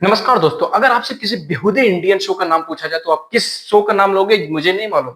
नमस्कार दोस्तों, अगर आपसे किसी बेहुदे इंडियन शो का नाम पूछा जाए तो आप किस शो का नाम लोगे मुझे नहीं मालूम।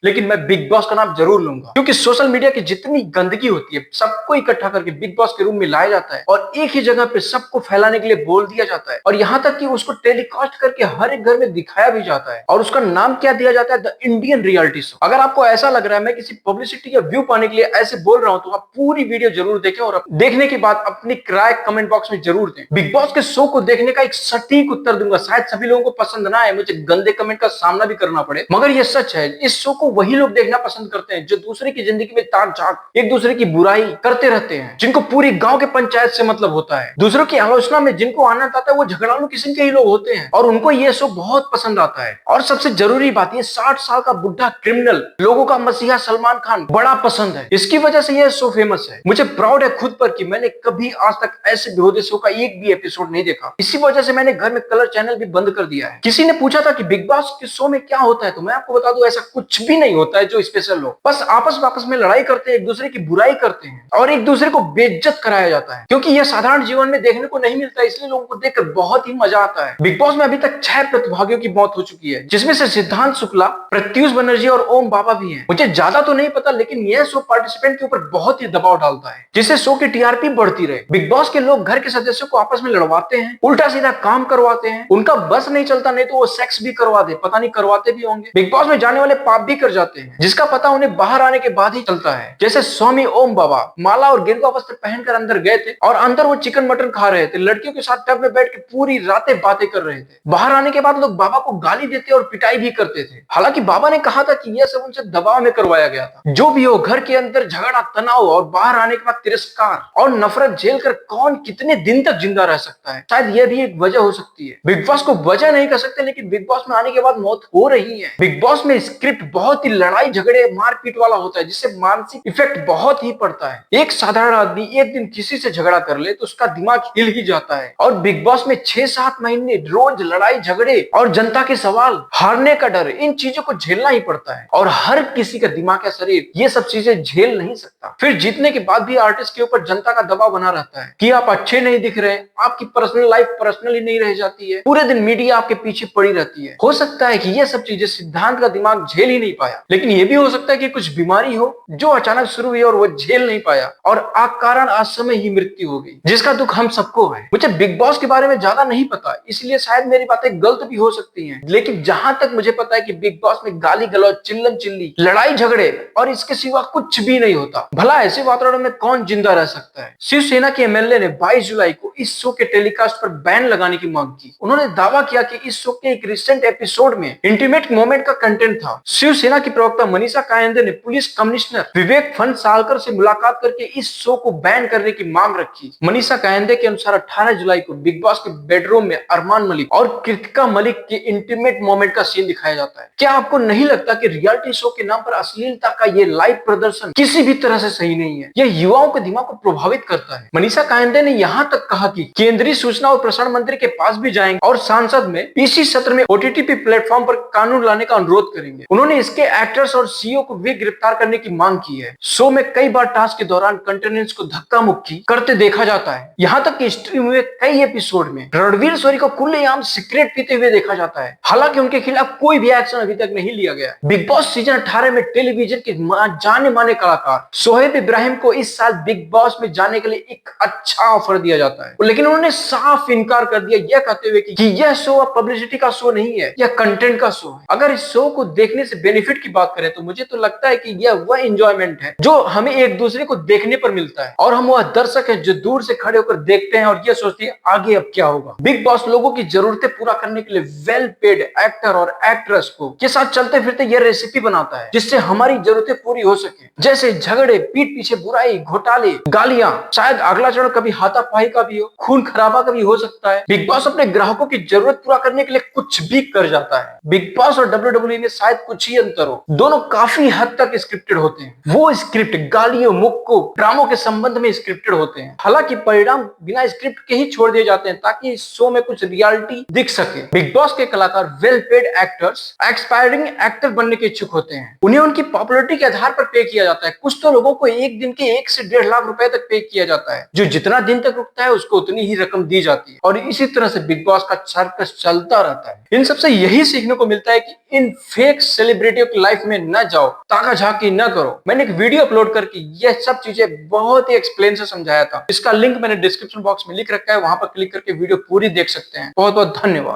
लेकिन मैं बिग बॉस का नाम जरूर लूंगा क्योंकि सोशल मीडिया की जितनी गंदगी होती है सबको इकट्ठा करके बिग बॉस के रूम में लाया जाता है और एक ही जगह पे सबको फैलाने के लिए बोल दिया जाता है और यहाँ तक कि उसको टेलीकास्ट करके हर एक घर में दिखाया भी जाता है और उसका नाम क्या दिया जाता है, द इंडियन रियलिटी शो। अगर आपको ऐसा लग रहा है मैं किसी पब्लिसिटी या व्यू पाने के लिए ऐसे बोल रहा हूँ तो आप पूरी वीडियो जरूर देखें और देखने के बाद अपनी राय कमेंट बॉक्स में जरूर दें। बिग बॉस के शो को देखने का एक सटीक उत्तर दूंगा, शायद सभी लोगों को पसंद ना आए, मुझे गंदे कमेंट का सामना भी करना पड़े, मगर ये सच है। इस शो को वही लोग देखना पसंद करते हैं जो दूसरे की जिंदगी में ताक झाक एक दूसरे की बुराई करते रहते हैं, जिनको पूरी गांव के पंचायत से मतलब होता है, दूसरों की आलोचना में जिनको आनंद आता है वो झगड़ालू किस्म के ही लोग होते हैं और उनको ये शो बहुत पसंद आता है। और सबसे जरूरी बात ये 60 साल का बुढ़ा क्रिमिनल लोगों का मसीहा सलमान खान बड़ा पसंद है, इसकी वजह से ये शो फेमस है। मुझे प्राउड है खुद पर कि मैंने कभी आज तक ऐसे बेहुदे शो का एक भी एपिसोड नहीं देखा, इसी वजह से मैंने घर में कलर चैनल भी बंद कर दिया है। किसी ने पूछा था कि बिग बॉस के शो में क्या होता है तो मैं आपको बता दूं ऐसा कुछ भी नहीं होता है जो स्पेशल हो, बस आपस में लड़ाई करते हैं, एक दूसरे की बुराई करते हैं और एक दूसरे को बेइज्जत कराया जाता है क्योंकि यह साधारण जीवन में देखने को नहीं मिलता, इसलिए लोगों को देखकर बहुत ही मजा आता है। बिग बॉस में अभी तक 6 प्रतिभागियों की मौत हो चुकी है जिसमें से सिद्धांत शुक्ला, प्रत्युष बनर्जी और ओम बाबा भी हैं। मुझे ज्यादा तो नहीं पता लेकिन यह शो पार्टिसिपेंट के ऊपर बहुत ही दबाव डालता है जिससे शो की टीआरपी बढ़ती रहे। बिग बॉस के लोग घर के सदस्यों को आपस में लड़वाते हैं, उल्टा सीधा काम करवाते हैं, उनका बस नहीं चलता नहीं तो वो सेक्स भी करवा दे, पता नहीं करवाते भी होंगे। बिग बॉस में जाने वाले पाप भी कर जाते हैं जिसका पता उन्हें बाहर आने के बाद ही चलता है। जैसे स्वामी ओम बाबा माला और गेरुआ वस्त्र पहनकर अंदर गए थे और अंदर वो चिकन मटन खा रहे थे, लड़कियों के साथ टब में बैठ के पूरी रातें बातें कर रहे थे। बाहर आने के बाद लोग बाबा को गाली देते और पिटाई भी करते थे। हालांकि बाबा ने कहा था कि यह सब उनसे दबाव में करवाया गया था। जो भी हो, घर के अंदर झगड़ा, तनाव और बाहर आने के बाद तिरस्कार और नफरत झेल कर कौन कितने दिन तक जिंदा रह सकता है, शायद यह भी एक वजह हो सकती है। बिग बॉस को वजह नहीं कर सकते लेकिन बिग बॉस में आने के बाद मौत हो रही है। बिग बॉस में स्क्रिप्ट बहुत ही लड़ाई झगड़े मारपीट वाला होता है जिससे मानसिक इफेक्ट बहुत ही पड़ता है। एक साधारण आदमी एक दिन किसी से झगड़ा कर ले तो उसका दिमाग हिल ही जाता है और बिग बॉस में 6-7 महीने रोज लड़ाई झगड़े और जनता के सवाल, हारने का डर, इन चीजों को झेलना ही पड़ता है और हर किसी का दिमाग या शरीर ये सब चीजें झेल नहीं सकता। फिर जीतने के बाद भी आर्टिस्ट के ऊपर जनता का दबाव बना रहता है कि आप अच्छे नहीं दिख रहे, आपकी पर्सनल लाइफ पर्सनल ही नहीं रह जाती है, पूरे दिन मीडिया आपके पीछे पड़ी रहती है। हो सकता है कि ये सब चीजें सिद्धांत का दिमाग झेल ही नहीं पाया, लेकिन ये भी हो सकता है कि कुछ बीमारी हो जो अचानक शुरू हुई और वो झेल नहीं पाया और कारण आज समय ही मृत्यु हो गई, जिसका दुख हम सबको है। मुझे बिग बॉस के बारे में ज्यादा नहीं पता, इसलिए शायद मेरी बातें गलत भी हो सकती हैं, लेकिन जहां तक मुझे पता है कि बिग बॉस में गाली गलौज, चिल्लम चिल्ली, लड़ाई झगड़े और इसके सिवा कुछ भी नहीं होता। भला ऐसे वातावरण में कौन जिंदा रह सकता है। शिवसेना के एमएलए ने 22 जुलाई को इस शो के टेलीकास्ट पर बैन लगाने की मांग की। उन्होंने दावा किया कि इस शो के एक रिसेंट एपिसोड में इंटीमेट मोमेंट का कंटेंट था। शिवसेना की प्रवक्ता मनीषा कायंदे ने पुलिस कमिश्नर विवेक फणसालकर से मुलाकात करके इस शो को बैन करने की मांग रखी। मनीषा कायंदे के अनुसार 18 जुलाई को बिग बॉस के बेडरूम में अरमान मलिक और कृतिका मलिक के इंटीमेट मोमेंट का सीन दिखाया जाता है। क्या आपको नहीं लगता कि रियलिटी शो के नाम पर अश्लीलता का ये लाइव प्रदर्शन किसी भी तरह से सही नहीं है? यह युवाओं के दिमाग को प्रभावित करता है। मनीषा कायंदे ने यहाँ तक कहा कि केंद्रीय सूचना और प्रसारण मंत्री के पास भी जाएंगे और सांसद में इसी सत्र में ओटीटी प्लेटफॉर्म पर कानून लाने का अनुरोध करेंगे। उन्होंने इसके एक्टर्स और सीईओ को भी गिरफ्तार करने की मांग की है। शो में कई बार टास्क के दौरान कंटेस्टेंट्स को धक्का मुक्की करते देखा जाता है। यहाँ तक कि स्ट्रीम हुए कई एपिसोड में रणवीर शोरी को खुलेआम सिगरेट पीते हुए देखा जाता है, हालांकि उनके खिलाफ कोई भी एक्शन अभी तक नहीं लिया गया। बिग बॉस सीजन 18 में टेलीविजन के जाने माने कलाकार शोएब इब्राहिम को इस साल बिग बॉस में जाने के लिए एक अच्छा ऑफर दिया जाता है, लेकिन उन्होंने साफ इनकार कर दिया यह कहते हुए कि यह शो अब पब्लिसिटी का शो नहीं है, यह कंटेंट का शो है। अगर इस शो को देखने से बेनिफिट की बात करें तो मुझे तो लगता है कि यह वह एंजॉयमेंट है जो हमें एक दूसरे को देखने पर मिलता है और हम वह दर्शक हैं जो दूर से खड़े होकर देखते हैं और यह सोचते हैं आगे अब क्या होगा। बिग बॉस लोगों की जरूरतें पूरा करने के लिए वेल पेड एक्टर और एक्ट्रेस को के साथ चलते फिरते यह रेसिपी बनाता है जिससे हमारी जरूरतें पूरी हो सके, जैसे झगड़े, पीठ पीछे बुराई, घोटाले, गालियां, शायद अगला चरण कभी हाथापाई का भी हो, खून खराबा का भी हो सकता है। बिग बॉस अपने ग्राहकों की जरूरत पूरा करने के लिए कुछ भी कर जाता है। बिग बॉस और WWE में शायद कुछ ही अंतर निरंतर हो, दोनों काफी हद तक स्क्रिप्टेड होते हैं। वो स्क्रिप्ट गालियों, मुक्कों, ड्रामों के संबंध में स्क्रिप्टेड होते हैं। हालांकि परिणाम बिना स्क्रिप्ट के ही छोड़ दिए जाते हैं ताकि इस शो में कुछ रियलिटी दिख सके। बिग बॉस के कलाकार well paid actors, expiring actor बनने के इच्छुक होते हैं। उन्हें उनकी पॉपुलैरिटी के आधार पर पे किया जाता है। कुछ तो लोगों को एक दिन के 1 से 1.5 लाख रुपए तक पे किया जाता है। जो जितना दिन तक रुकता है उसको उतनी ही रकम दी जाती है और इसी तरह से बिग बॉस का सर्कस चलता रहता है। इन सबसे यही सीखने को मिलता है कि इन फेक सेलिब्रिटियों की लाइफ में न जाओ, ताका झाकी न करो। मैंने एक वीडियो अपलोड करके यह सब चीजें बहुत ही एक्सप्लेन से समझाया था। इसका लिंक मैंने डिस्क्रिप्शन बॉक्स में लिख रखा है, वहां पर क्लिक करके वीडियो पूरी देख सकते हैं। बहुत बहुत धन्यवाद।